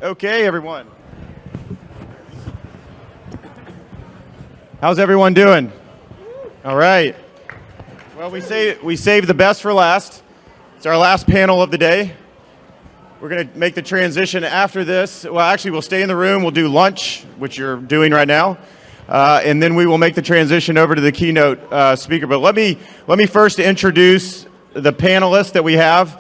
Okay, everyone. How's everyone doing? All right. Well, we saved the best for last. It's our last panel of the day. We're going to make the transition after this. Well, actually, we'll stay in the room. We'll do lunch, which you're doing right now, and then we will make the transition over to the keynote speaker. But let me first introduce the panelists that we have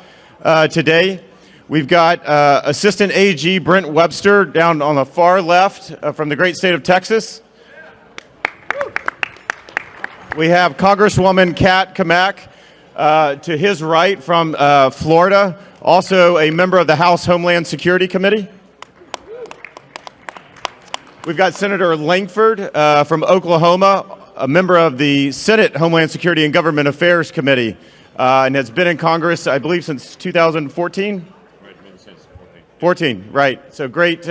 today. We've got Assistant AG Brent Webster down on the far left from the great state of Texas. We have Congresswoman Kat Cammack to his right from Florida, also a member of the House Homeland Security Committee. We've got Senator Langford from Oklahoma, a member of the Senate Homeland Security and Government Affairs Committee, and has been in Congress, I believe, since 2014. 14, right. So great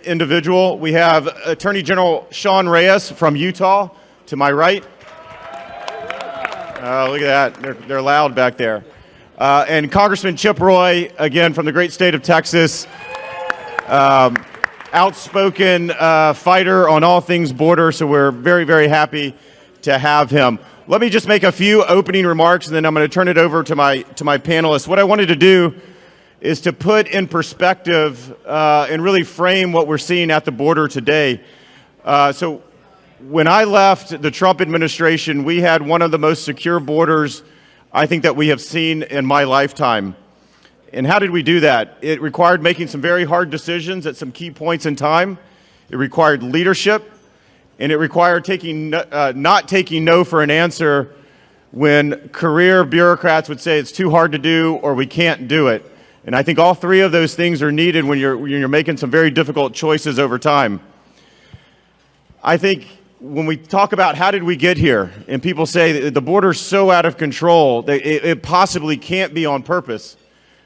individual. We have Attorney General Sean Reyes from Utah to my right. Look at that. They're loud back there. And Congressman Chip Roy, again, from the great state of Texas. Outspoken fighter on all things border, so we're very, very happy to have him. Let me just make a few opening remarks, and then I'm going to turn it over to my panelists. What I wanted to do is to put in perspective and really frame what we're seeing at the border today. So when I left the Trump administration, we had one of the most secure borders I think that we have seen in my lifetime. And how did we do that? It required making some very hard decisions at some key points in time. It required leadership, and it required not taking no for an answer when career bureaucrats would say it's too hard to do or we can't do it. And I think all three of those things are needed when you're making some very difficult choices over time. I think when we talk about how did we get here, and people say that the border's so out of control that it possibly can't be on purpose,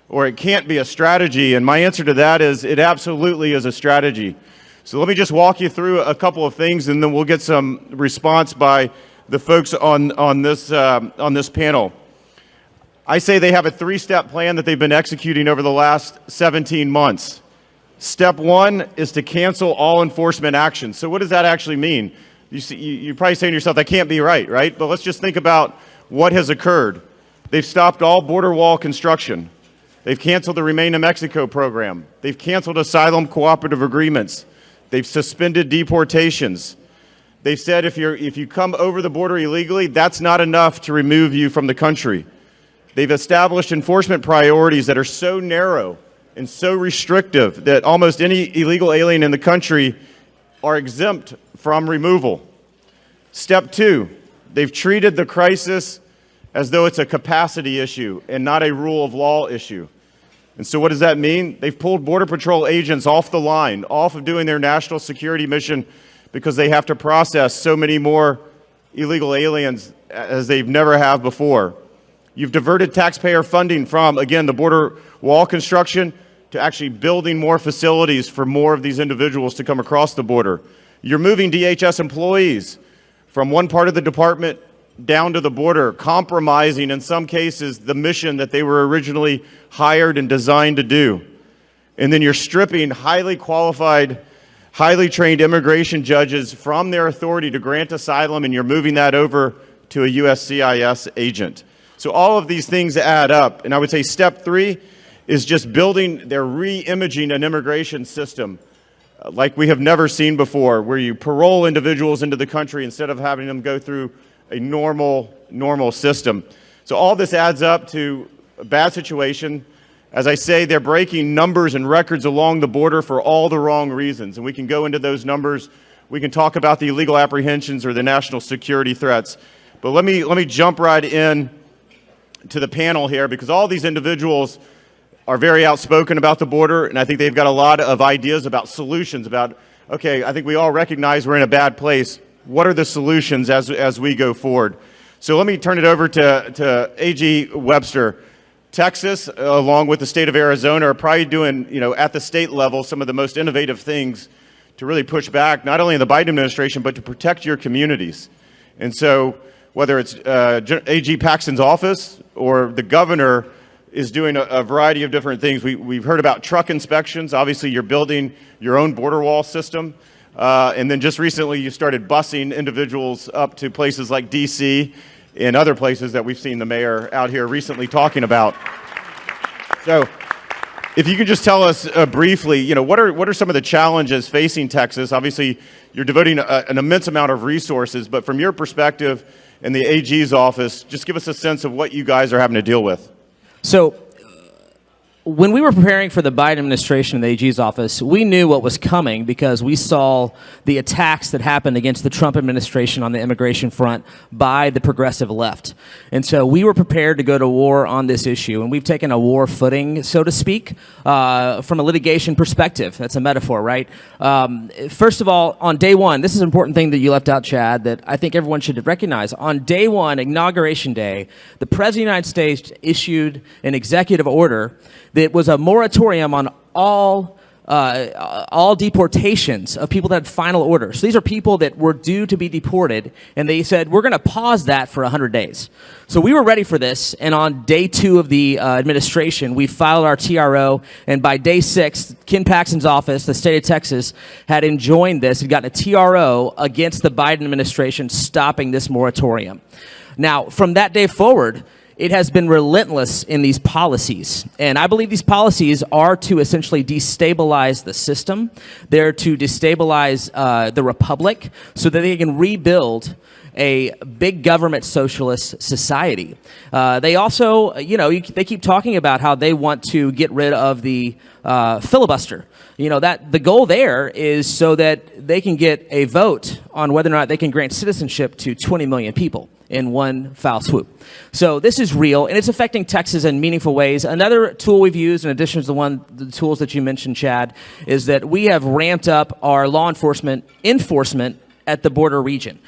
or it can't be a strategy, and my answer to that is it absolutely is a strategy. So let me just walk you through a couple of things, and then we'll get some response by the folks on this panel. I say they have a three-step plan that they've been executing over the last 17 months. Step one is to cancel all enforcement actions. So what does that actually mean? You're probably saying to yourself, that can't be right? But let's just think about what has occurred. They've stopped all border wall construction. They've canceled the Remain in Mexico program. They've canceled asylum cooperative agreements. They've suspended deportations. They've said if you come over the border illegally, that's not enough to remove you from the country. They've established enforcement priorities that are so narrow and so restrictive that almost any illegal alien in the country are exempt from removal. Step two, they've treated the crisis as though it's a capacity issue and not a rule of law issue. And so what does that mean? They've pulled Border Patrol agents off the line, off of doing their national security mission because they have to process so many more illegal aliens as they've never have before. You've diverted taxpayer funding from, again, the border wall construction to actually building more facilities for more of these individuals to come across the border. You're moving DHS employees from one part of the department down to the border, compromising, in some cases, the mission that they were originally hired and designed to do. And then you're stripping highly qualified, highly trained immigration judges from their authority to grant asylum, and you're moving that over to a USCIS agent. So all of these things add up, and I would say step three is just building, they're re-imaging an immigration system like we have never seen before, where you parole individuals into the country instead of having them go through a normal system. So all this adds up to a bad situation. As I say, they're breaking numbers and records along the border for all the wrong reasons, and we can go into those numbers. We can talk about the illegal apprehensions or the national security threats. But let me jump right in to the panel here, because all these individuals are very outspoken about the border, and I think they've got a lot of ideas about solutions, about, okay, I think we all recognize we're in a bad place. What are the solutions as we go forward? So let me turn it over to AG Webster. Texas, along with the state of Arizona, are probably doing, at the state level, some of the most innovative things to really push back, not only in the Biden administration, but to protect your communities. And so whether it's AG Paxton's office or the governor is doing a variety of different things. We've heard about truck inspections. Obviously, you're building your own border wall system. And then just recently, you started busing individuals up to places like D.C. and other places that we've seen the mayor out here recently talking about. So if you could just tell us briefly, what are some of the challenges facing Texas? Obviously, you're devoting an immense amount of resources, but from your perspective in the AG's office, just give us a sense of what you guys are having to deal with. So when we were preparing for the Biden administration in the AG's office, we knew what was coming because we saw the attacks that happened against the Trump administration on the immigration front by the progressive left. And so we were prepared to go to war on this issue, and we've taken a war footing, so to speak, from a litigation perspective. That's a metaphor, right? First of all, on day one, this is an important thing that you left out, Chad, that I think everyone should recognize. On day one, Inauguration Day, the President of the United States issued an executive order that was a moratorium on all deportations of people that had final orders. So these are people that were due to be deported, and they said, we're going to pause that for 100 days. So we were ready for this, and on day 2 of the administration, we filed our TRO, and by day 6, Ken Paxton's office, the state of Texas, had enjoined this, had gotten a TRO against the Biden administration stopping this moratorium. Now, from that day forward, it has been relentless in these policies. And I believe these policies are to essentially destabilize the system. They're to destabilize the republic so that they can rebuild a big government socialist society. They also, they keep talking about how they want to get rid of the filibuster. That the goal there is so that they can get a vote on whether or not they can grant citizenship to 20 million people in one foul swoop. So this is real, and it's affecting Texas in meaningful ways. Another tool we've used, in addition to the tools that you mentioned, Chad, is that we have ramped up our law enforcement at the border region.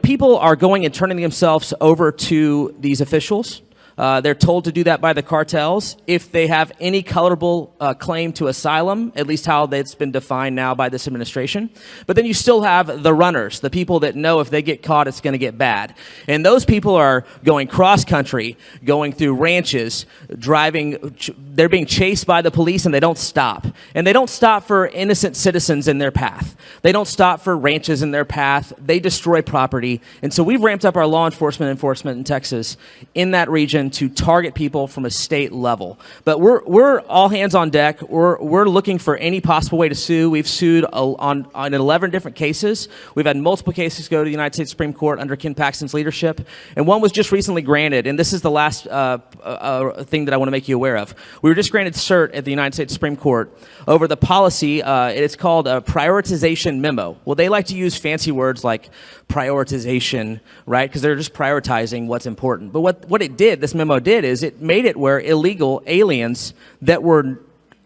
People are going and turning themselves over to these officials. They're told to do that by the cartels if they have any colorable claim to asylum, at least how that's been defined now by this administration. But then you still have the runners, the people that know if they get caught, it's going to get bad. And those people are going cross-country, going through ranches, driving. They're being chased by the police, and they don't stop. And they don't stop for innocent citizens in their path. They don't stop for ranches in their path. They destroy property. And so we've ramped up our law enforcement in Texas in that region to target people from a state level. But we're all hands on deck. We're looking for any possible way to sue. We've sued on 11 different cases. We've had multiple cases go to the United States Supreme Court under Ken Paxton's leadership, and one was just recently granted. And this is the last thing that I want to make you aware of. We were just granted cert at the United States Supreme Court over the policy. It's called a prioritization memo. Well, they like to use fancy words like prioritization, right? Because they're just prioritizing what's important. But what it did, this memo did, is it made it where illegal aliens that were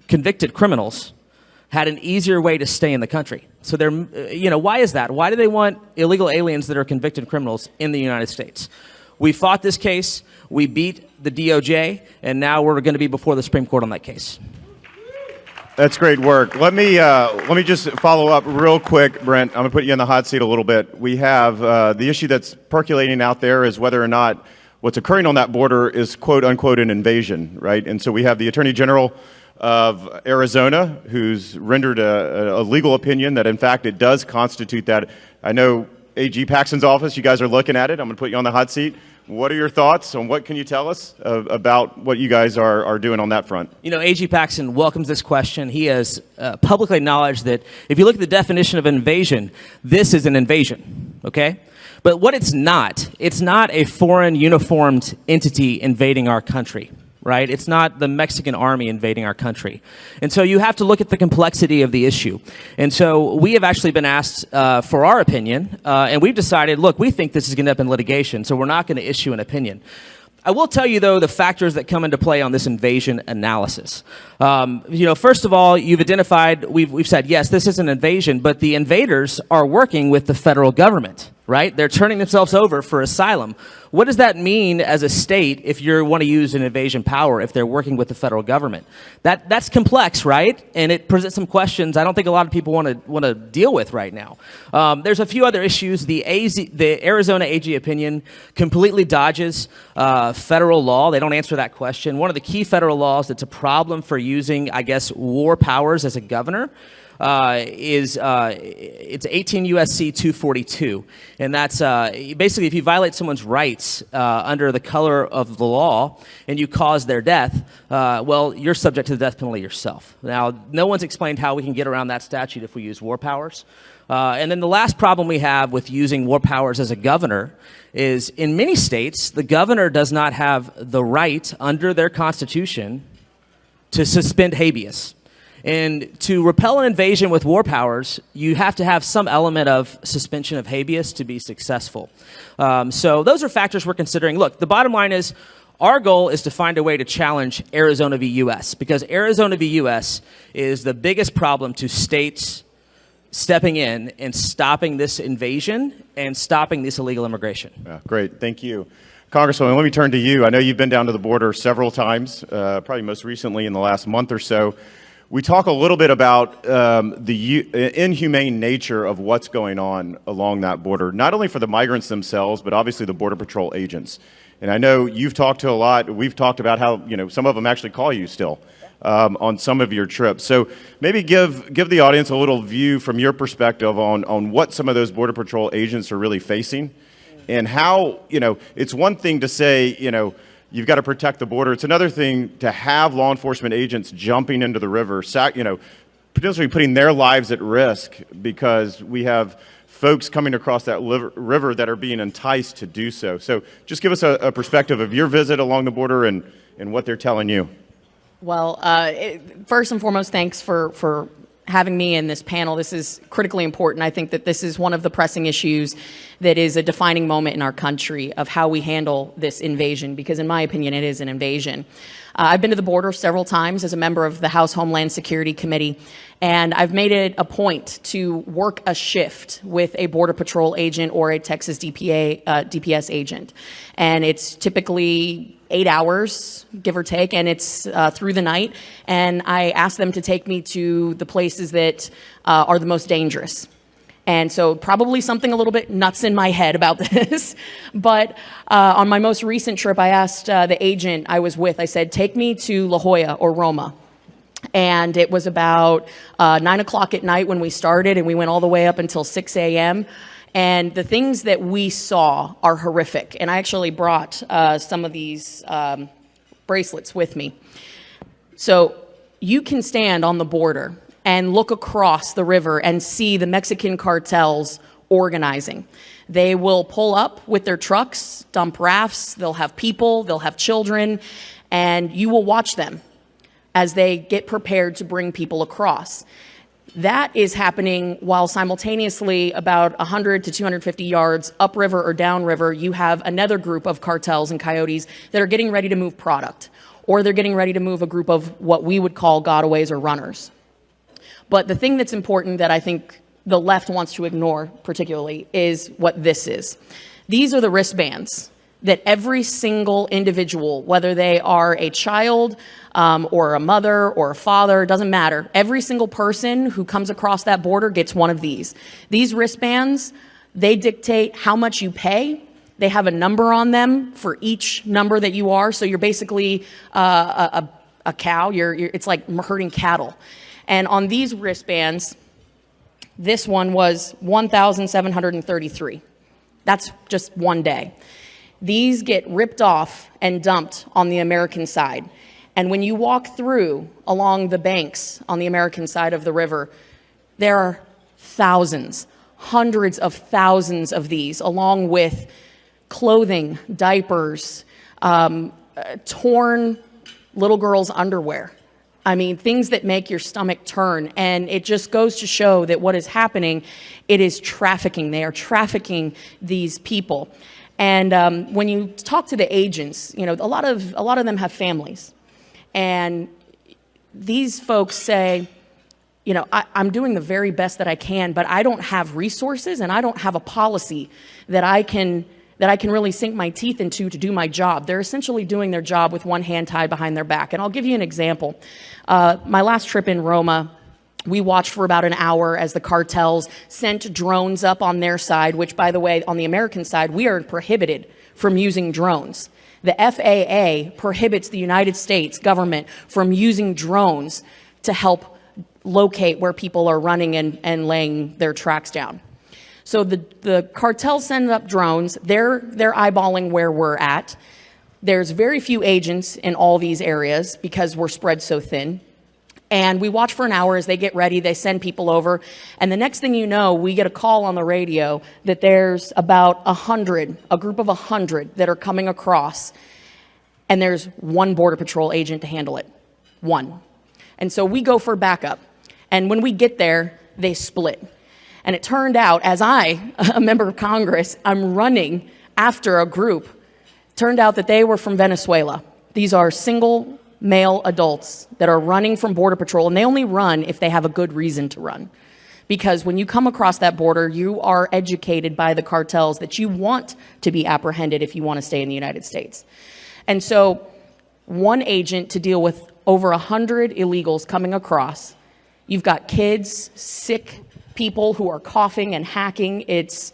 convicted criminals had an easier way to stay in the country. So they're, why is that? Why do they want illegal aliens that are convicted criminals in the United States? We fought this case, we beat the DOJ, and now we're going to be before the Supreme Court on that case. That's great work. Let me just follow up real quick, Brent. I'm going to put you in the hot seat a little bit. We have the issue that's percolating out there is whether or not what's occurring on that border is quote unquote an invasion, right? And so we have the Attorney General of Arizona who's rendered a legal opinion that in fact it does constitute that. I know AG Paxton's office, you guys are looking at it. I'm going to put you on the hot seat. What are your thoughts on what can you tell us about what you guys are doing on that front? AG Paxton welcomes this question. He has publicly acknowledged that if you look at the definition of invasion, this is an invasion, okay? But what it's not a foreign uniformed entity invading our country, right? It's not the Mexican army invading our country. And so you have to look at the complexity of the issue. And so we have actually been asked for our opinion, and we've decided, look, we think this is going to end up in litigation, so we're not going to issue an opinion. I will tell you, though, the factors that come into play on this invasion analysis. First of all, you've identified, we've said, yes, this is an invasion, but the invaders are working with the federal government. right? They're turning themselves over for asylum. What does that mean as a state if you want to use an invasion power if they're working with the federal government? That's complex, right? And it presents some questions I don't think a lot of people want to deal with right now. There's a few other issues. The Arizona AG opinion completely dodges federal law. They don't answer that question. One of the key federal laws that's a problem for using, I guess, war powers as a governor it's 18 USC 242, and that's basically if you violate someone's rights under the color of the law and you cause their death, well, you're subject to the death penalty yourself. Now, no one's explained how we can get around that statute if we use war powers. And then the last problem we have with using war powers as a governor is in many states, the governor does not have the right under their constitution to suspend habeas. And to repel an invasion with war powers, you have to have some element of suspension of habeas to be successful. So those are factors we're considering. Look, the bottom line is our goal is to find a way to challenge Arizona v. U.S. because Arizona v. U.S. is the biggest problem to states stepping in and stopping this invasion and stopping this illegal immigration. Yeah, great. Thank you. Congresswoman, let me turn to you. I know you've been down to the border several times, probably most recently in the last month or so. We talk a little bit about the inhumane nature of what's going on along that border, not only for the migrants themselves, but obviously the Border Patrol agents. And I know you've talked to a lot. We've talked about how some of them actually call you still on some of your trips. So maybe give the audience a little view from your perspective on what some of those Border Patrol agents are really facing, and how it's one thing to say you've got to protect the border. It's another thing to have law enforcement agents jumping into the river, potentially putting their lives at risk because we have folks coming across that river that are being enticed to do so. So just give us a perspective of your visit along the border and what they're telling you. Well, first and foremost, thanks for having me in this panel. This is critically important. I think that this is one of the pressing issues that is a defining moment in our country of how we handle this invasion, because in my opinion, it is an invasion. I've been to the border several times as a member of the House Homeland Security Committee, and I've made it a point to work a shift with a Border Patrol agent or a Texas DPS agent. And it's typically 8 hours, give or take, and it's through the night. And I ask them to take me to the places that are the most dangerous. And so probably something a little bit nuts in my head about this. But on my most recent trip, I asked the agent I was with, I said, take me to La Jolla or Roma. And it was about 9 o'clock at night when we started, and we went all the way up until 6 a.m. And the things that we saw are horrific. And I actually brought some of these bracelets with me. So you can stand on the border and look across the river and see the Mexican cartels organizing. They will pull up with their trucks, dump rafts, they'll have people, they'll have children, and you will watch them as they get prepared to bring people across. That is happening while simultaneously about 100 to 250 yards upriver or downriver, you have another group of cartels and coyotes that are getting ready to move product, or they're getting ready to move a group of what we would call gotaways or runners. But the thing that's important that I think the left wants to ignore particularly is what this is. These are the wristbands that every single individual, whether they are a child or a mother or a father, doesn't matter. Every single person who comes across that border gets one of these. These wristbands, they dictate how much you pay. They have a number on them for each number that you are. So you're basically a cow. It's like herding cattle. And on these wristbands, this one was 1,733. That's just one day. These get ripped off and dumped on the American side. And when you walk through along the banks on the American side of the river, there are thousands, hundreds of thousands of these, along with clothing, diapers, torn little girls' underwear. I mean, things that make your stomach turn. And it just goes to show that what is happening, it is trafficking. They are trafficking these people. And when you talk to the agents, a lot of them have families. And these folks say, I'm doing the very best that I can, but I don't have resources and I don't have a policy that I can really sink my teeth into to do my job. They're essentially doing their job with one hand tied behind their back. And I'll give you an example. My last trip in Roma, we watched for about an hour as the cartels sent drones up on their side, which, by the way, on the American side, we are prohibited from using drones. The FAA prohibits the United States government from using drones to help locate where people are running and laying their tracks down. So the cartels send up drones. They're eyeballing where we're at. There's very few agents in all these areas because we're spread so thin. And we watch for an hour as they get ready. They send people over. And the next thing you know, we get a call on the radio that there's about a group of 100 that are coming across. And there's one Border Patrol agent to handle it. One. And so we go for backup. And when we get there, they split. And it turned out, as a member of Congress, I'm running after a group. Turned out that they were from Venezuela. These are single male adults that are running from Border Patrol, and they only run if they have a good reason to run. Because when you come across that border, you are educated by the cartels that you want to be apprehended if you want to stay in the United States. And so one agent to deal with over 100 illegals coming across. You've got kids, sick people who are coughing and hacking. It's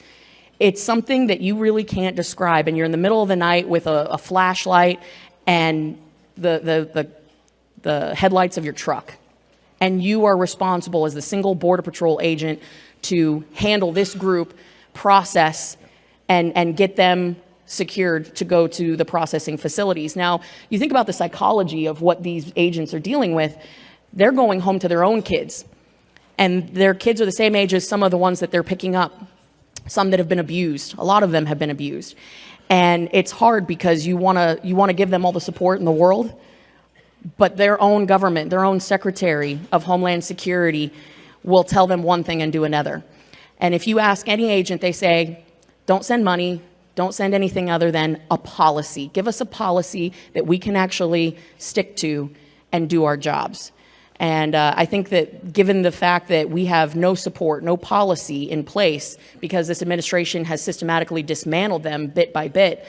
something that you really can't describe. And you're in the middle of the night with a flashlight and the headlights of your truck. And you are responsible as the single Border Patrol agent to handle this group, process, and get them secured to go to the processing facilities. Now, you think about the psychology of what these agents are dealing with. They're going home to their own kids. And their kids are the same age as some of the ones that they're picking up, some that have been abused. A lot of them have been abused. And it's hard because you want to give them all the support in the world, but their own government, their own Secretary of Homeland Security will tell them one thing and do another. And if you ask any agent, they say, don't send money, don't send anything other than a policy. Give us a policy that we can actually stick to and do our jobs. And I think that given the fact that we have no support, no policy in place, because this administration has systematically dismantled them bit by bit,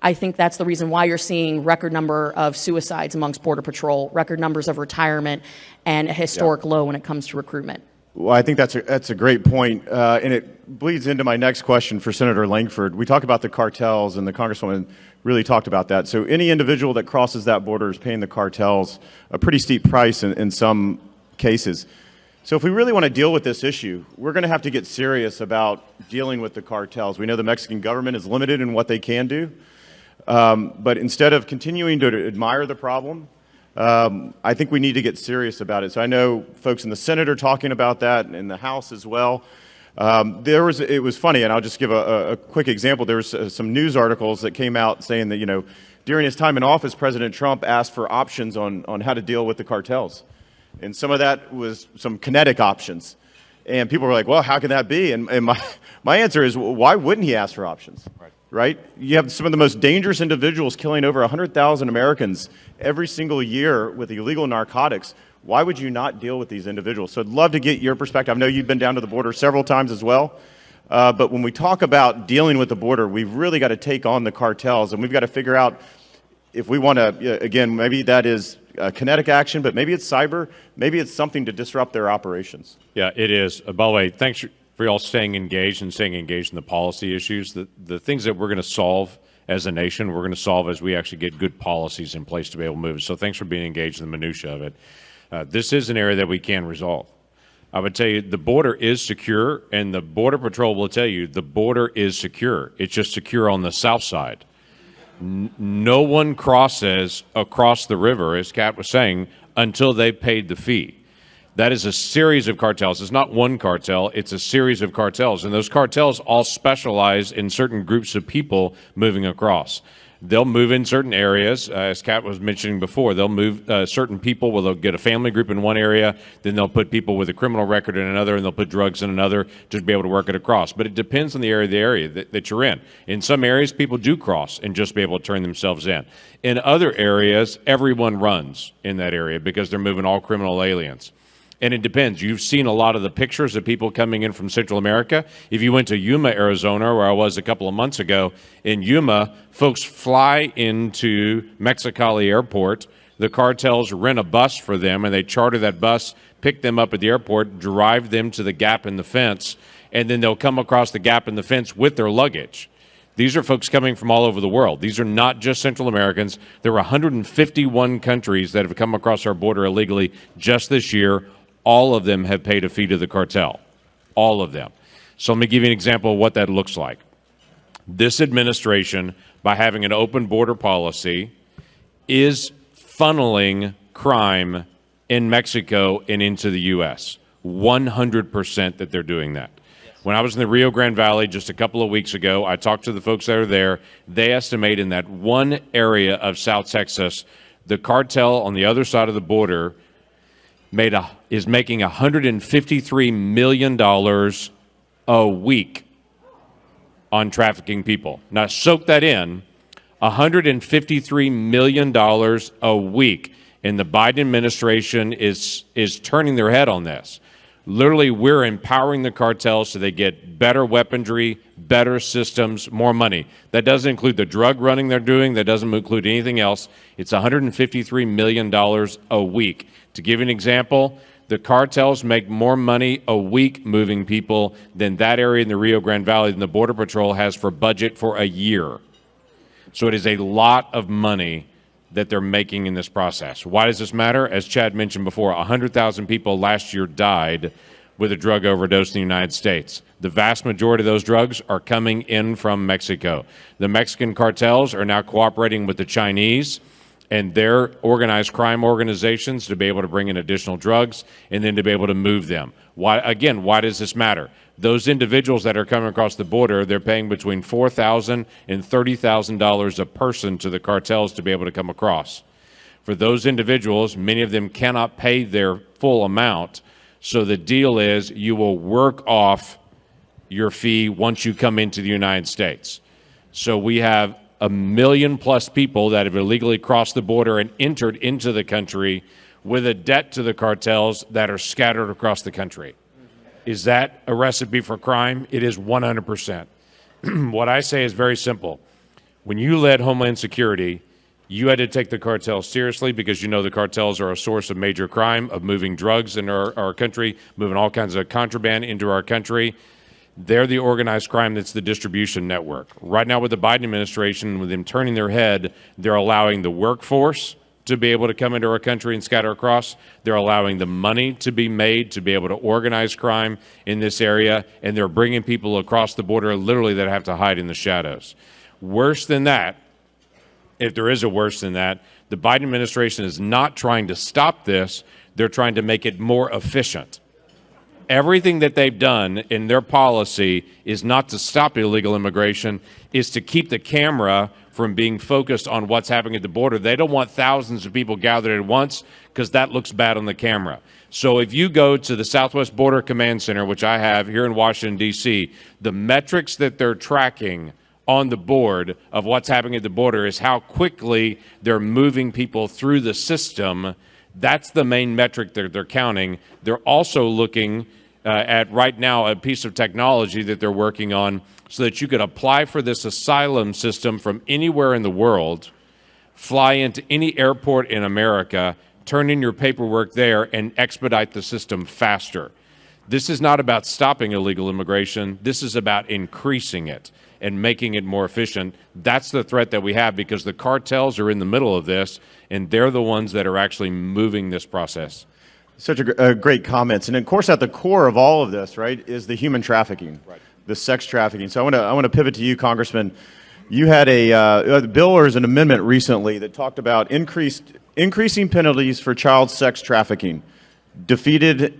I think that's the reason why you're seeing record number of suicides amongst Border Patrol, record numbers of retirement, and a historic low when it comes to recruitment. Well, I think that's a great point, and it bleeds into my next question for Senator Langford. We talk about the cartels, and the Congresswoman really talked about that. So any individual that crosses that border is paying the cartels a pretty steep price in some cases. So if we really want to deal with this issue, we're going to have to get serious about dealing with the cartels. We know the Mexican government is limited in what they can do, but instead of continuing to admire the problem, I think we need to get serious about it. So I know folks in the Senate are talking about that, and in the House as well. It was funny, and I'll just give a quick example. There was some news articles that came out saying that, during his time in office, President Trump asked for options on how to deal with the cartels. And some of that was some kinetic options. And people were like, well, how can that be? And my answer is, well, why wouldn't he ask for options? Right? You have some of the most dangerous individuals killing over 100,000 Americans every single year with illegal narcotics. Why would you not deal with these individuals? So I'd love to get your perspective. I know you've been down to the border several times as well. But when we talk about dealing with the border, we've really got to take on the cartels. And we've got to figure out if we want to, again, maybe that is kinetic action, but maybe it's cyber. Maybe it's something to disrupt their operations. Yeah, it is. By the way, thanks for y'all staying engaged and staying engaged in the policy issues. The things that we're going to solve as a nation, we're going to solve as we actually get good policies in place to be able to move. So thanks for being engaged in the minutia of it. This is an area that we can resolve. I would tell you the border is secure, and the Border Patrol will tell you the border is secure. It's just secure on the south side. No one crosses across the river, as Kat was saying, until they've paid the fee. That is a series of cartels. It's not one cartel. It's a series of cartels. And those cartels all specialize in certain groups of people moving across. They'll move in certain areas, as Kat was mentioning before. They'll move certain people where they'll get a family group in one area, then they'll put people with a criminal record in another, and they'll put drugs in another to be able to work it across. But it depends on the area that you're in. In some areas, people do cross and just be able to turn themselves in. In other areas, everyone runs in that area because they're moving all criminal aliens. And it depends. You've seen a lot of the pictures of people coming in from Central America. If you went to Yuma, Arizona, where I was a couple of months ago, in Yuma, folks fly into Mexicali Airport. The cartels rent a bus for them, and they charter that bus, pick them up at the airport, drive them to the gap in the fence, and then they'll come across the gap in the fence with their luggage. These are folks coming from all over the world. These are not just Central Americans. There are 151 countries that have come across our border illegally just this year. All of them have paid a fee to the cartel. All of them. So let me give you an example of what that looks like. This administration, by having an open border policy, is funneling crime in Mexico and into the U.S. 100% that they're doing that. When I was in the Rio Grande Valley just a couple of weeks ago, I talked to the folks that are there. They estimate in that one area of South Texas, the cartel on the other side of the border is making $153 million a week on trafficking people. Now, soak that in, $153 million a week. And the Biden administration is turning their head on this. Literally, we're empowering the cartels so they get better weaponry, better systems, more money. That doesn't include the drug running they're doing. That doesn't include anything else. It's $153 million a week. To give you an example, the cartels make more money a week moving people than that area in the Rio Grande Valley than the Border Patrol has for budget for a year. So it is a lot of money that they're making in this process. Why does this matter? As Chad mentioned before, 100,000 people last year died with a drug overdose in the United States. The vast majority of those drugs are coming in from Mexico. The Mexican cartels are now cooperating with the Chinese and their organized crime organizations to be able to bring in additional drugs and then to be able to move them. Why does this matter? Those individuals that are coming across the border, they're paying between $4,000 and $30,000 a person to the cartels to be able to come across. For those individuals, many of them cannot pay their full amount, so the deal is you will work off your fee once you come into the United States. So we have 1 million plus people that have illegally crossed the border and entered into the country with a debt to the cartels that are scattered across the country. Is that a recipe for crime? It is 100%. What I say is very simple. When you led Homeland Security, you had to take the cartels seriously because you know the cartels are a source of major crime, of moving drugs in our country, moving all kinds of contraband into our country. They're the organized crime that's the distribution network. Right now with the Biden administration, with them turning their head, they're allowing the workforce to be able to come into our country and scatter across. They're allowing the money to be made to be able to organize crime in this area, and they're bringing people across the border literally that have to hide in the shadows. Worse than that, if there is a worse than that, the Biden administration is not trying to stop this. They're trying to make it more efficient. Everything that they've done in their policy is not to stop illegal immigration, is to keep the camera from being focused on what's happening at the border. They don't want thousands of people gathered at once because that looks bad on the camera. So if you go to the Southwest Border Command Center, which I have here in Washington, D.C., the metrics that they're tracking on the board of what's happening at the border is how quickly they're moving people through the system. That's the main metric that they're counting. They're also looking at right now a piece of technology that they're working on so that you could apply for this asylum system from anywhere in the world, fly into any airport in America, turn in your paperwork there, and expedite the system faster. This is not about stopping illegal immigration. This is about increasing it and making it more efficient. That's the threat that we have because the cartels are in the middle of this, and they're the ones that are actually moving this process. Such a great comments. And of course, at the core of all of this, right, is the human trafficking, right, the sex trafficking. So I want to pivot to you, Congressman. You had a bill or an amendment recently that talked about increasing penalties for child sex trafficking, defeated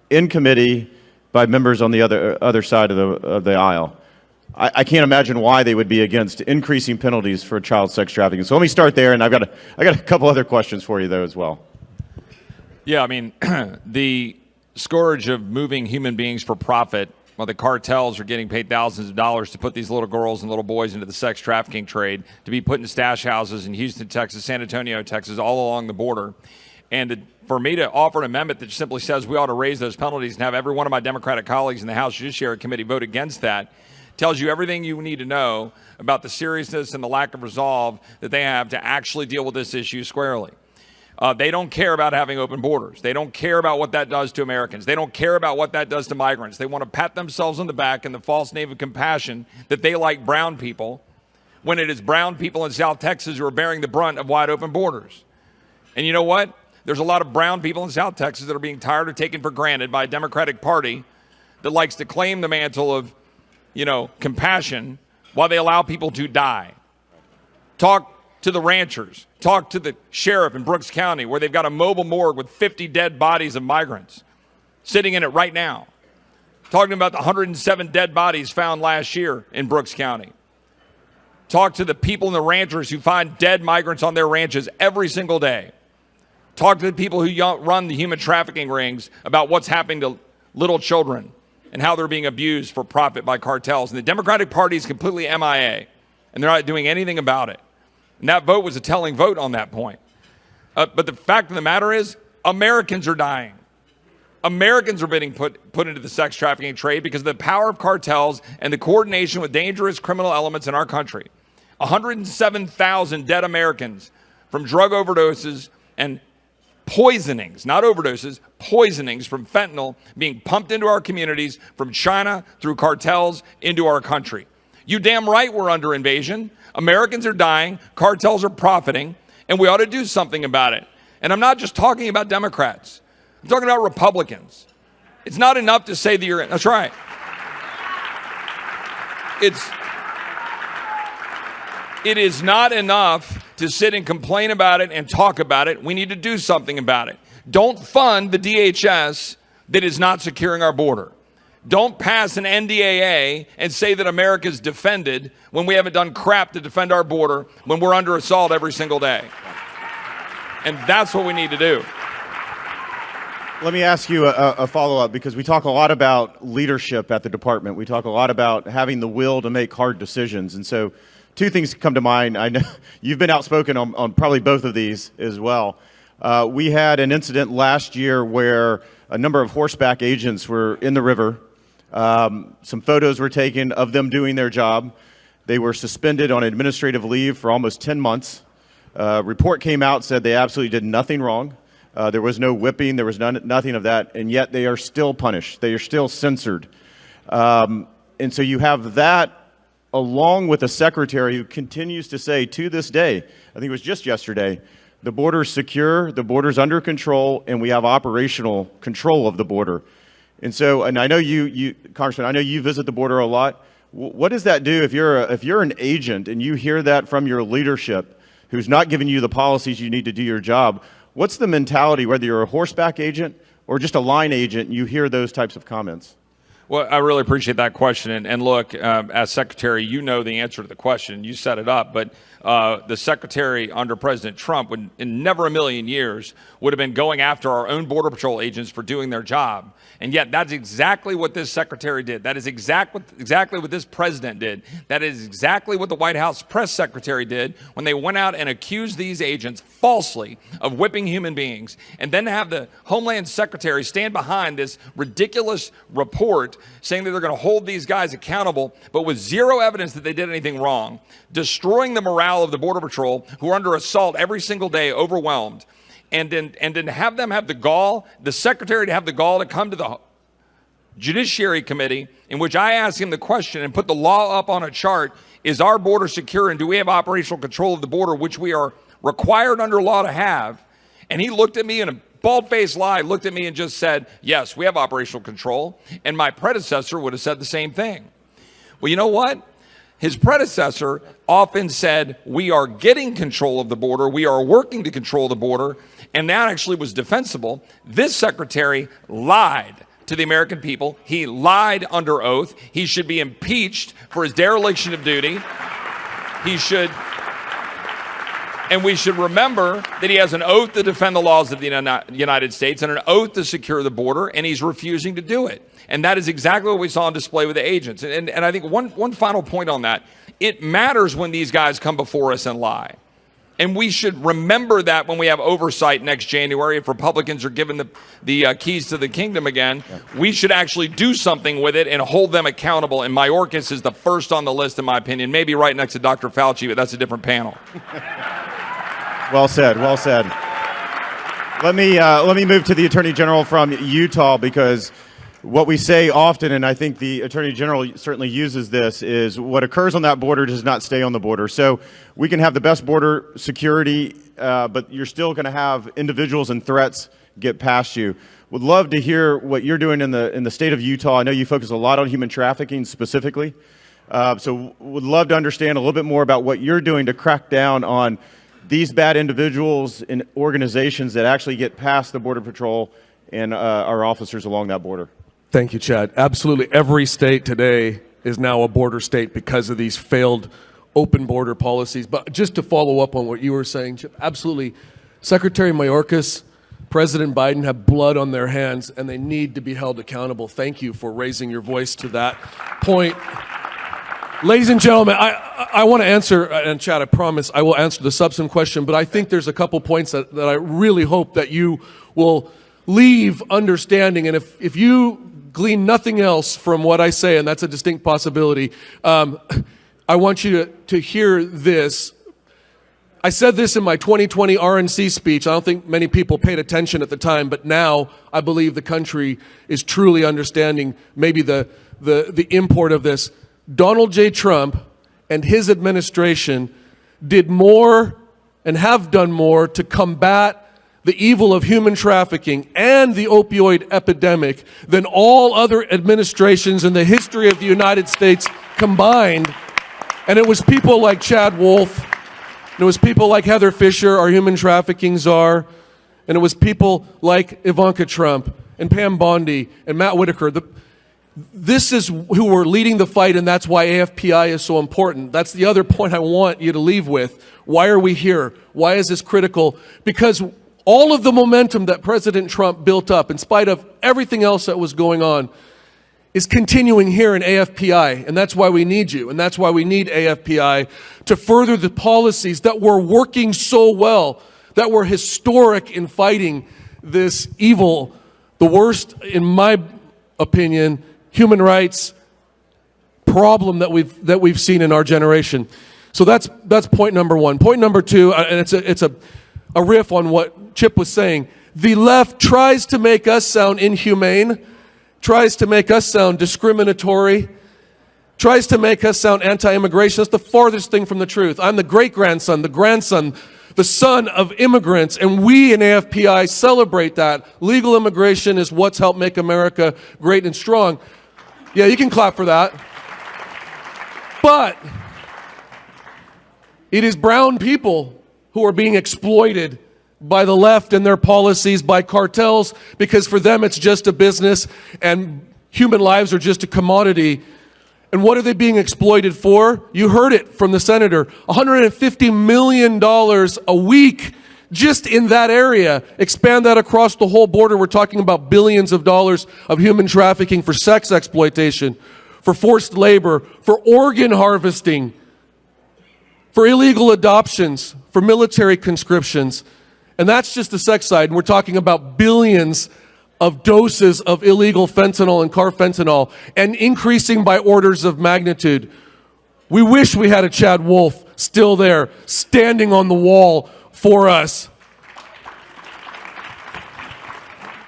in committee by members on the other side of the aisle. I can't imagine why they would be against increasing penalties for child sex trafficking. So let me start there, and I got a couple other questions for you though as well. Yeah, I mean, the scourge of moving human beings for profit, while the cartels are getting paid thousands of dollars to put these little girls and little boys into the sex trafficking trade, to be put in stash houses in Houston, Texas, San Antonio, Texas, all along the border. And for me to offer an amendment that simply says we ought to raise those penalties and have every one of my Democratic colleagues in the House Judiciary Committee vote against that tells you everything you need to know about the seriousness and the lack of resolve that they have to actually deal with this issue squarely. They don't care about having open borders. They don't care about what that does to Americans. They don't care about what that does to migrants. They want to pat themselves on the back in the false name of compassion that they like brown people, when it is brown people in South Texas who are bearing the brunt of wide open borders. And you know what? There's a lot of brown people in South Texas that are being tired or taken for granted by a Democratic Party that likes to claim the mantle of, compassion while they allow people to die. Talk to the ranchers. Talk to the sheriff in Brooks County, where they've got a mobile morgue with 50 dead bodies of migrants sitting in it right now. Talking about the 107 dead bodies found last year in Brooks County. Talk to the people and the ranchers who find dead migrants on their ranches every single day. Talk to the people who run the human trafficking rings about what's happening to little children and how they're being abused for profit by cartels. And the Democratic Party is completely MIA, and they're not doing anything about it. And that vote was a telling vote on that point. But the fact of the matter is, Americans are dying. Americans are being put into the sex trafficking trade because of the power of cartels and the coordination with dangerous criminal elements in our country. 107,000 dead Americans from drug overdoses and poisonings, not overdoses, poisonings from fentanyl being pumped into our communities from China through cartels into our country. You damn right we're under invasion. Americans are dying, cartels are profiting, and we ought to do something about it. And I'm not just talking about Democrats. I'm talking about Republicans. It's not enough to say that you're, that's right. It is not enough to sit and complain about it and talk about it. We need to do something about it. Don't fund the DHS that is not securing our border. Don't pass an NDAA and say that America's defended when we haven't done crap to defend our border, when we're under assault every single day. And that's what we need to do. Let me ask you a follow-up, because we talk a lot about leadership at the department. We talk a lot about having the will to make hard decisions. And so two things come to mind. I know you've been outspoken on probably both of these as well. We had an incident last year where a number of horseback agents were in the river. Some photos were taken of them doing their job. They were suspended on administrative leave for almost 10 months. Report came out, said they absolutely did nothing wrong. There was no whipping. There was nothing of that. And yet they are still punished. They are still censored. And so you have that along with a secretary who continues to say to this day, I think it was just yesterday, the border's secure, the border's under control, and we have operational control of the border. And so, and I know you, Congressman, I know you visit the border a lot. What does that do if you're an agent and you hear that from your leadership who's not giving you the policies you need to do your job? What's the mentality, whether you're a horseback agent or just a line agent, and you hear those types of comments? Well, I really appreciate that question. And look, as Secretary, you know the answer to the question. You set it up. But the Secretary under President Trump would, in never a million years, would have been going after our own Border Patrol agents for doing their job. And yet that's exactly what this Secretary did. That is exactly what this President did. That is exactly what the White House press secretary did when they went out and accused these agents falsely of whipping human beings. And then to have the Homeland Secretary stand behind this ridiculous report saying that they're going to hold these guys accountable, but with zero evidence that they did anything wrong, destroying the morale of the Border Patrol, who are under assault every single day, overwhelmed. And then have them have the gall, the secretary to have the gall to come to the Judiciary Committee, in which I asked him the question and put the law up on a chart, is our border secure and do we have operational control of the border, which we are required under law to have? And he looked at me in a bald-faced lie, looked at me and just said, yes, we have operational control. And my predecessor would have said the same thing. Well, you know what? His predecessor often said, we are getting control of the border, we are working to control the border, and that actually was defensible. This secretary lied to the American people. He lied under oath. He should be impeached for his dereliction of duty. He should, and we should remember that he has an oath to defend the laws of the United States and an oath to secure the border, and he's refusing to do it. And that is exactly what we saw on display with the agents. And I think one final point on that, it matters when these guys come before us and lie. And we should remember that when we have oversight next January, if Republicans are given the keys to the kingdom again, we should actually do something with it and hold them accountable. And Mayorkas is the first on the list, in my opinion, maybe right next to Dr. Fauci, but that's a different panel. Well said. Well said. Let me move to the Attorney General from Utah, because what we say often, and I think the Attorney General certainly uses this, is what occurs on that border does not stay on the border. So we can have the best border security, but you're still going to have individuals and threats get past you. Would love to hear what you're doing in the state of Utah. I know you focus a lot on human trafficking specifically. So would love to understand a little bit more about what you're doing to crack down on these bad individuals and organizations that actually get past the Border Patrol and our officers along that border. Thank you, Chad. Absolutely every state today is now a border state because of these failed open border policies. But just to follow up on what you were saying, Chip, absolutely. Secretary Mayorkas, President Biden have blood on their hands, and they need to be held accountable. Thank you for raising your voice to that point. Ladies and gentlemen, I want to answer, and Chad, I promise I will answer the substantive question, but I think there's a couple points that I really hope that you will leave understanding. And if you glean nothing else from what I say, and that's a distinct possibility, I want you to hear this. I said this in my 2020 RNC speech. I don't think many people paid attention at the time, but now I believe the country is truly understanding maybe the import of this. Donald J. Trump and his administration did more and have done more to combat the evil of human trafficking and the opioid epidemic than all other administrations in the history of the United States combined. And it was people like Chad Wolf, and it was people like Heather Fisher, our human trafficking czar, and it was people like Ivanka Trump and Pam Bondi and Matt Whitaker. This is who were leading the fight, and that's why AFPI is so important. That's the other point I want you to leave with. Why are we here? Why is this critical? Because all of the momentum that President Trump built up, in spite of everything else that was going on, is continuing here in AFPI, and that's why we need you, and that's why we need AFPI to further the policies that were working so well, that were historic in fighting this evil, the worst, in my opinion, human rights problem that we've seen in our generation. So that's point number one. Point number two, and it's a riff on what Chip was saying. The left tries to make us sound inhumane, tries to make us sound discriminatory, tries to make us sound anti-immigration. That's the farthest thing from the truth. I'm the great-grandson, the grandson, the son of immigrants, and we in AFPI celebrate that. Legal immigration is what's helped make America great and strong. Yeah, you can clap for that. But it is brown people who are being exploited by the left and their policies, by cartels, because for them it's just a business and human lives are just a commodity. And what are they being exploited for? You heard it from the senator. $150 million a week just in that area. Expand that across the whole border. We're talking about billions of dollars of human trafficking for sex exploitation, for forced labor, for organ harvesting, for illegal adoptions, for military conscriptions. And that's just the sex side. And we're talking about billions of doses of illegal fentanyl and carfentanil, and increasing by orders of magnitude. We wish we had a Chad Wolf still there, standing on the wall for us.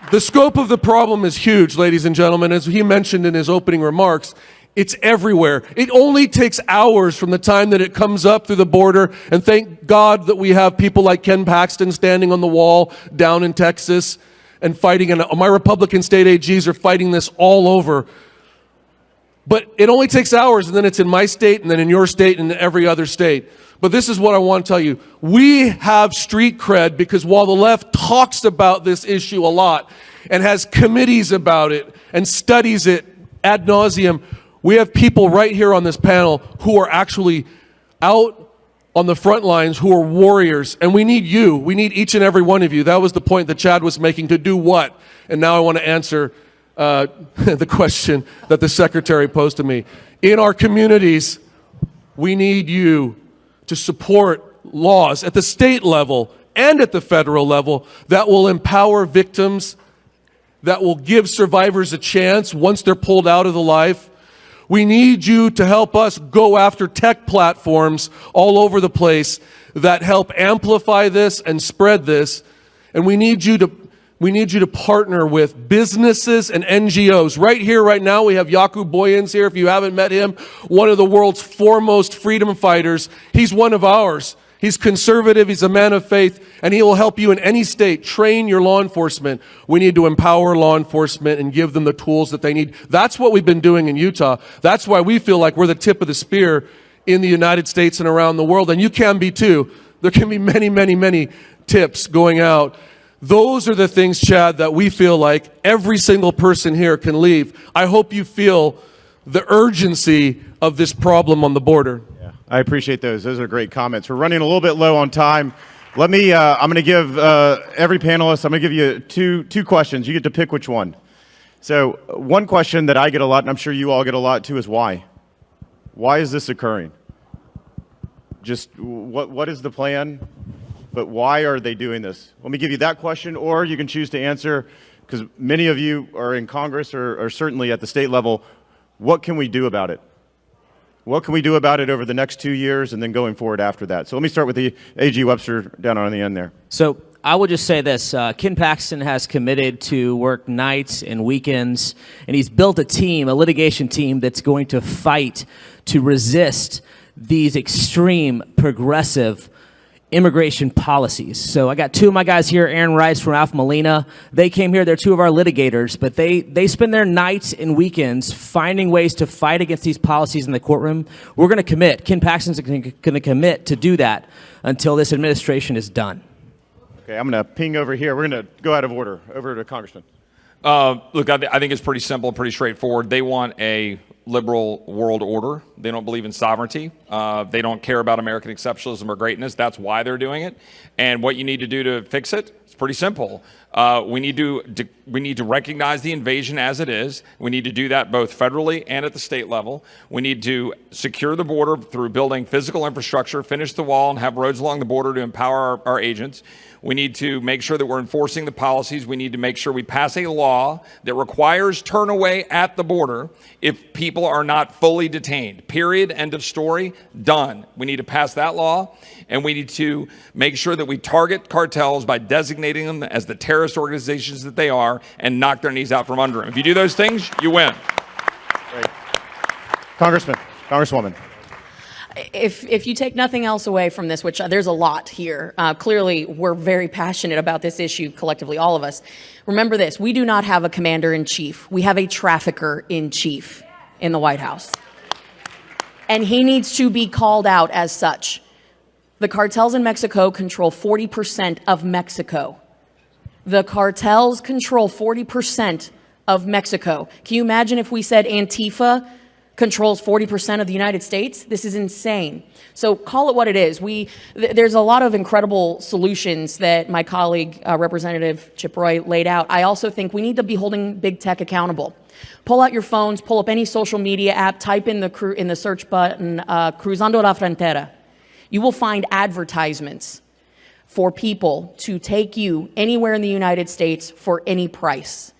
The scope of the problem is huge, ladies and gentlemen. As he mentioned in his opening remarks, it's everywhere. It only takes hours from the time that it comes up through the border, and thank God that we have people like Ken Paxton standing on the wall down in Texas and fighting, and my Republican state AGs are fighting this all over. But it only takes hours, and then it's in my state, and then in your state, and in every other state. But this is what I want to tell you. We have street cred because while the left talks about this issue a lot and has committees about it and studies it ad nauseum, we have people right here on this panel who are actually out on the front lines, who are warriors. And we need you. We need each and every one of you. That was the point that Chad was making. To do what? And now I want to answer the question that the secretary posed to me. In our communities, we need you to support laws at the state level and at the federal level that will empower victims, that will give survivors a chance once they're pulled out of the life. We need you to help us go after tech platforms all over the place that help amplify this and spread this. And we need you to partner with businesses and NGOs. Right here, right now, we have Jakub Boyens here. If you haven't met him, one of the world's foremost freedom fighters. He's one of ours. He's conservative, he's a man of faith, and he will help you in any state train your law enforcement. We need to empower law enforcement and give them the tools that they need. That's what we've been doing in Utah. That's why we feel like we're the tip of the spear in the United States and around the world, and you can be too. There can be many, many, many tips going out. Those are the things, Chad, that we feel like every single person here can leave. I hope you feel the urgency of this problem on the border. I appreciate those. Those are great comments. We're running a little bit low on time. Let me, I'm going to give every panelist, I'm going to give you two questions. You get to pick which one. So one question that I get a lot, and I'm sure you all get a lot too, is why? Why is this occurring? Just what is the plan? But why are they doing this? Let me give you that question, or you can choose to answer, because many of you are in Congress or certainly at the state level, what can we do about it? What can we do about it over the next 2 years and then going forward after that? So let me start with the AG Webster down on the end there. So I will just say this. Ken Paxton has committed to work nights and weekends, and he's built a team, a litigation team, that's going to fight to resist these extreme, progressive immigration policies. So I got two of my guys here, Aaron Rice from Alpha Molina. They came here. They're two of our litigators, but they spend their nights and weekends finding ways to fight against these policies in the courtroom. We're going to commit. Ken Paxton's going to commit to do that until this administration is done. Okay, I'm going to ping over here. We're going to go out of order. Over to Congressman. Look, I think it's pretty simple, pretty straightforward. They want a liberal world order. They don't believe in sovereignty. They don't care about American exceptionalism or greatness. That's why they're doing it. And what you need to do to fix it, it's pretty simple. We need to recognize the invasion as it is. We need to do that both federally and at the state level. We need to secure the border through building physical infrastructure, finish the wall, and have roads along the border to empower our agents. We need to make sure that we're enforcing the policies. We need to make sure we pass a law that requires turn away at the border if people are not fully detained. Period. End of story. Done. We need to pass that law, and we need to make sure that we target cartels by designating them as the terrorist organizations that they are and knock their knees out from under them. If you do those things, you win. Great. Congressman, Congresswoman. If you take nothing else away from this, which there's a lot here, clearly we're very passionate about this issue collectively, all of us. Remember this, we do not have a commander-in-chief. We have a trafficker-in-chief in the White House. And he needs to be called out as such. The cartels in Mexico control 40% of Mexico. The cartels control 40% of Mexico. Can you imagine if we said Antifa controls 40% of the United States? This is insane. So call it what it is. There's a lot of incredible solutions that my colleague, Representative Chip Roy, laid out. I also think we need to be holding big tech accountable. Pull out your phones, pull up any social media app, type in the search button, Cruzando la Frontera. You will find advertisements for people to take you anywhere in the United States for any price.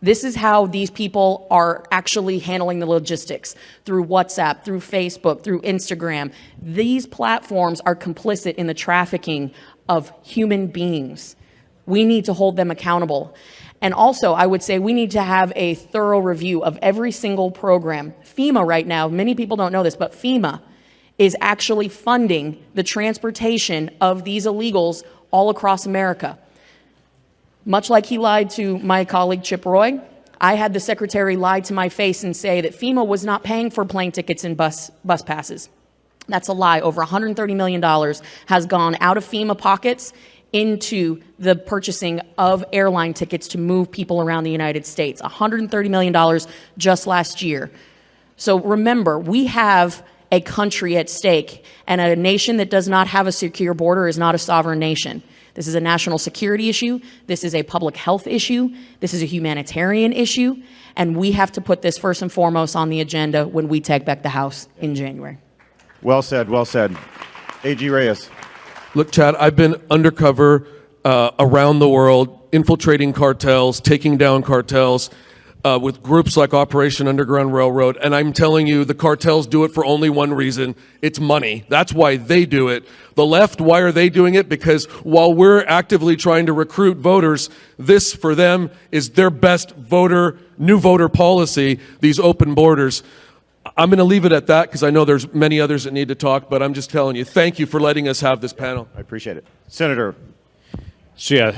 This is how these people are actually handling the logistics, through WhatsApp, through Facebook, through Instagram. These platforms are complicit in the trafficking of human beings. We need to hold them accountable. And also, I would say we need to have a thorough review of every single program. FEMA right now, many people don't know this, but FEMA is actually funding the transportation of these illegals all across America. Much like he lied to my colleague Chip Roy, I had the secretary lie to my face and say that FEMA was not paying for plane tickets and bus passes. That's a lie. Over $130 million has gone out of FEMA pockets into the purchasing of airline tickets to move people around the United States. $130 million just last year. So remember, we have a country at stake, and a nation that does not have a secure border is not a sovereign nation. This is a national security issue. This is a public health issue. This is a humanitarian issue. And we have to put this first and foremost on the agenda when we take back the House in January. Well said, well said. A.G. Reyes. Look, Chad, I've been undercover around the world, infiltrating cartels, taking down cartels with groups like Operation Underground Railroad. And I'm telling you, the cartels do it for only one reason. It's money. That's why they do it. The left, why are they doing it? Because while we're actively trying to recruit voters, this for them is their best new voter policy, these open borders. I'm going to leave it at that because I know there's many others that need to talk, but I'm just telling you, thank you for letting us have this panel. I appreciate it. Senator. So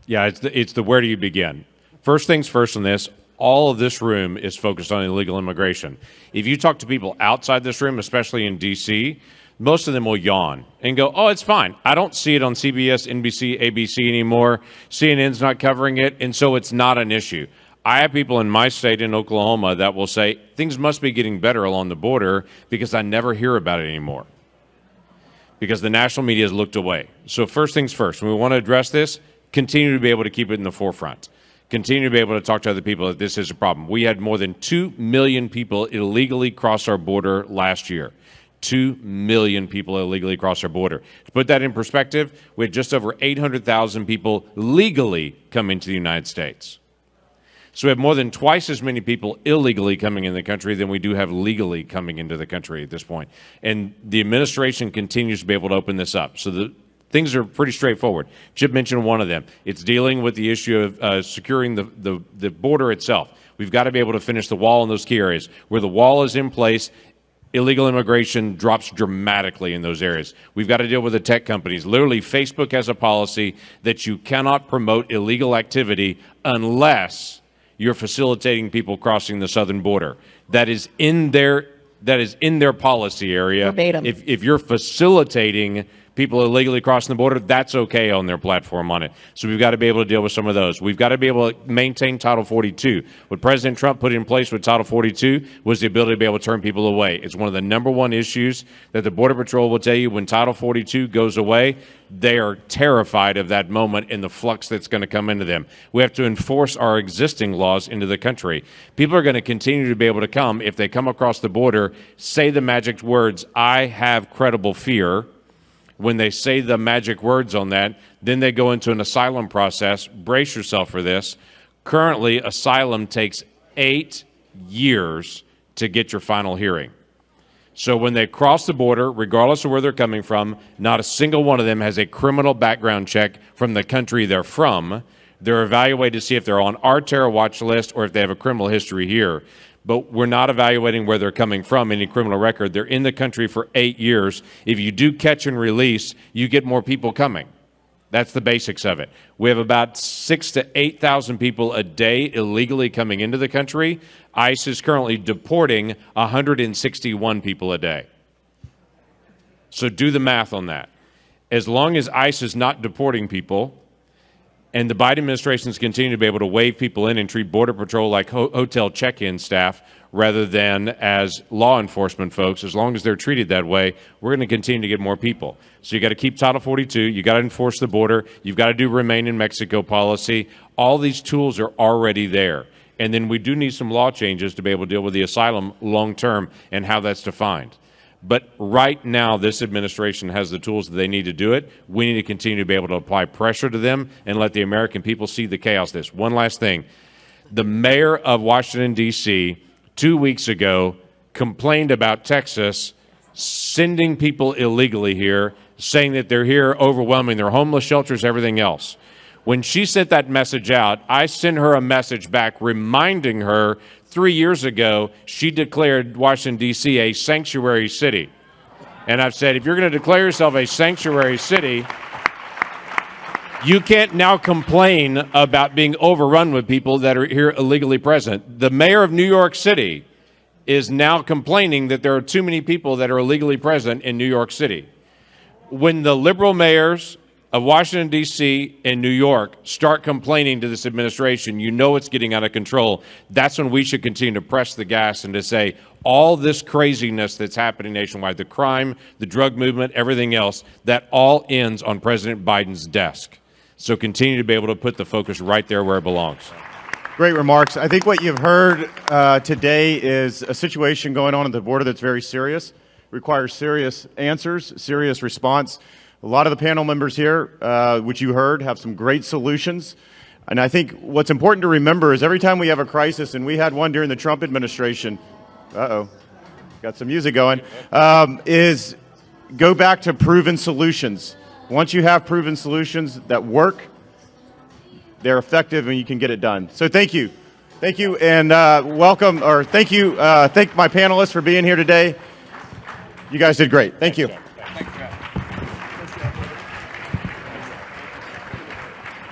it's the where do you begin? First things first on this, all of this room is focused on illegal immigration. If you talk to people outside this room, especially in D.C., most of them will yawn and go, oh, it's fine. I don't see it on CBS, NBC, ABC anymore. CNN's not covering it, and so it's not an issue. I have people in my state in Oklahoma that will say, things must be getting better along the border because I never hear about it anymore because the national media has looked away. So first things first, when we want to address this, continue to be able to keep it in the forefront. Continue to be able to talk to other people that this is a problem. We had more than 2 million people illegally cross our border last year. 2 million people illegally cross our border. To put that in perspective, we had just over 800,000 people legally come into the United States. So we have more than twice as many people illegally coming in the country than we do have legally coming into the country at this point. And the administration continues to be able to open this up. So the things are pretty straightforward. Chip mentioned one of them. It's dealing with the issue of securing the border itself. We've got to be able to finish the wall in those key areas. Where the wall is in place, illegal immigration drops dramatically in those areas. We've got to deal with the tech companies. Literally, Facebook has a policy that you cannot promote illegal activity unless you're facilitating people crossing the southern border. That is in their policy area. Verbatim. If you're facilitating people illegally crossing the border, that's okay on their platform on it. So we've got to be able to deal with some of those. We've got to be able to maintain Title 42. What President Trump put in place with Title 42 was the ability to be able to turn people away. It's one of the number one issues that the Border Patrol will tell you when Title 42 goes away. They are terrified of that moment and the flux that's going to come into them. We have to enforce our existing laws into the country. People are going to continue to be able to come, if they come across the border, say the magic words, I have credible fear. When they say the magic words on that, then they go into an asylum process. Brace yourself for this. Currently, asylum takes 8 years to get your final hearing. So when they cross the border, regardless of where they're coming from, not a single one of them has a criminal background check from the country they're from. They're evaluated to see if they're on our terror watch list or if they have a criminal history here. But we're not evaluating where they're coming from, any criminal record. They're in the country for 8 years. If you do catch and release, you get more people coming. That's the basics of it. We have about 6,000 to 8,000 people a day illegally coming into the country. ICE is currently deporting 161 people a day. So do the math on that. As long as ICE is not deporting people, and the Biden administration's continue to be able to wave people in and treat Border Patrol like hotel check-in staff rather than as law enforcement folks, as long as they're treated that way, we're going to continue to get more people. So you got to keep Title 42, you got to enforce the border, you've got to do Remain in Mexico policy. All these tools are already there. And then we do need some law changes to be able to deal with the asylum long-term and how that's defined. But right now, this administration has the tools that they need to do it. We need to continue to be able to apply pressure to them and let the American people see the chaos of this. One last thing. The mayor of Washington, D.C., 2 weeks ago, complained about Texas sending people illegally here, saying that they're here overwhelming their homeless shelters, everything else. When she sent that message out, I sent her a message back reminding her 3 years ago she declared Washington, D.C. a sanctuary city. And I've said, if you're going to declare yourself a sanctuary city, you can't now complain about being overrun with people that are here illegally present. The mayor of New York City is now complaining that there are too many people that are illegally present in New York City. When the liberal mayors of Washington, D.C. and New York start complaining to this administration, you know it's getting out of control. That's when we should continue to press the gas and to say all this craziness that's happening nationwide, the crime, the drug movement, everything else, that all ends on President Biden's desk. So continue to be able to put the focus right there where it belongs. Great remarks. I think what you've heard today is a situation going on at the border that's very serious. requires serious answers, serious response. A lot of the panel members here, which you heard, have some great solutions. And I think what's important to remember is every time we have a crisis, and we had one during the Trump administration, got some music going, is go back to proven solutions. Once you have proven solutions that work, they're effective and you can get it done. So thank you. Thank you, and welcome, or thank you, thank my panelists for being here today. You guys did great. Thank you.